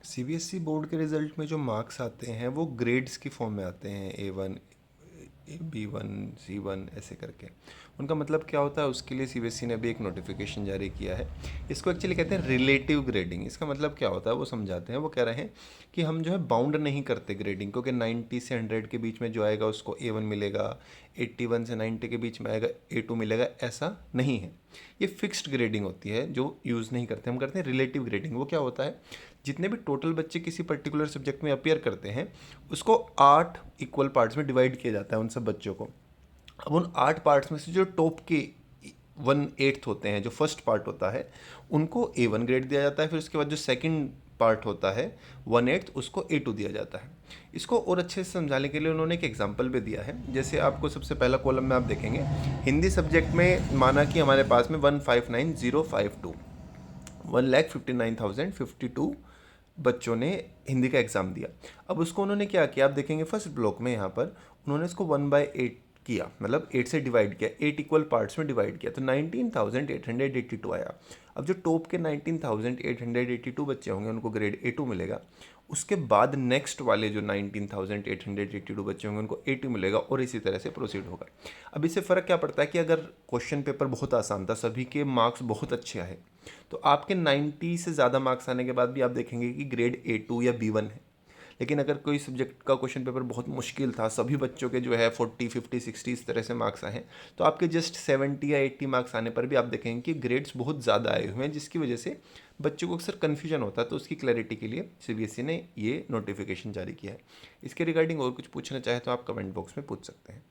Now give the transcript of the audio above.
CBSE board के result में जो मार्क्स आते हैं वो ग्रेड्स की फॉर्म में आते हैं, A1, B1, C1 ऐसे करके। उनका मतलब क्या होता है, उसके लिए सीबीएसई ने अभी एक नोटिफिकेशन जारी किया है। इसको एक्चुअली कहते हैं रिलेटिव ग्रेडिंग। इसका मतलब क्या होता है वो समझाते हैं। वो कह रहे हैं कि हम जो है बाउंड नहीं करते ग्रेडिंग, क्योंकि 90 से 100 के बीच में जो आएगा उसको A1 मिलेगा, 81 से 90 के बीच में आएगा A2 मिलेगा, ऐसा नहीं है। ये फिक्स्ड ग्रेडिंग होती है जो यूज़ नहीं करते, हम करते हैं रिलेटिव ग्रेडिंग। वो क्या होता है, जितने भी टोटल बच्चे किसी पर्टिकुलर सब्जेक्ट में अपियर करते हैं उसको 8 इक्वल पार्ट्स में डिवाइड किया जाता है उन सब बच्चों को। अब उन 8 पार्ट्स में से जो टॉप के 1/8 होते हैं, जो फर्स्ट पार्ट होता है, उनको A1 ग्रेड दिया जाता है। फिर उसके बाद जो सेकंड पार्ट होता है 1/8, उसको A2 दिया जाता है। इसको और अच्छे से समझाने के लिए उन्होंने एक एग्जांपल भी दिया है। जैसे आपको सबसे पहला कॉलम में आप देखेंगे, हिंदी सब्जेक्ट में माना कि हमारे पास में 159,052 1,59,052 बच्चों ने हिंदी का एग्ज़ाम दिया। अब उसको उन्होंने क्या किया, आप देखेंगे फर्स्ट ब्लॉक में यहाँ पर उन्होंने इसको 1/8 किया, मतलब 8 से डिवाइड किया, 8 इक्वल पार्ट्स में डिवाइड किया, तो 19,882 आया। अब जो टॉप के 19,882 बच्चे होंगे उनको ग्रेड A2 मिलेगा। उसके बाद नेक्स्ट वाले जो 19,882 बच्चे होंगे उनको A2 मिलेगा, और इसी तरह से प्रोसीड होगा। अब इससे फ़र्क क्या पड़ता है कि अगर क्वेश्चन पेपर बहुत आसान था, सभी के मार्क्स बहुत अच्छे आए, तो आपके 90 से ज़्यादा मार्क्स आने के बाद भी आप देखेंगे कि ग्रेड A2 या B1 है। लेकिन अगर कोई सब्जेक्ट का क्वेश्चन पेपर बहुत मुश्किल था, सभी बच्चों के जो है 40, 50, 60 इस तरह से मार्क्स आए हैं, तो आपके जस्ट 70 या 80 मार्क्स आने पर भी आप देखेंगे कि ग्रेड्स बहुत ज़्यादा आए हुए हैं, जिसकी वजह से बच्चों को अक्सर कन्फ्यूजन होता है। तो उसकी क्लैरिटी के लिए सीबीएसई ने ये नोटिफिकेशन जारी किया है। इसके रिगार्डिंग और कुछ पूछना चाहे तो आप कमेंट बॉक्स में पूछ सकते हैं।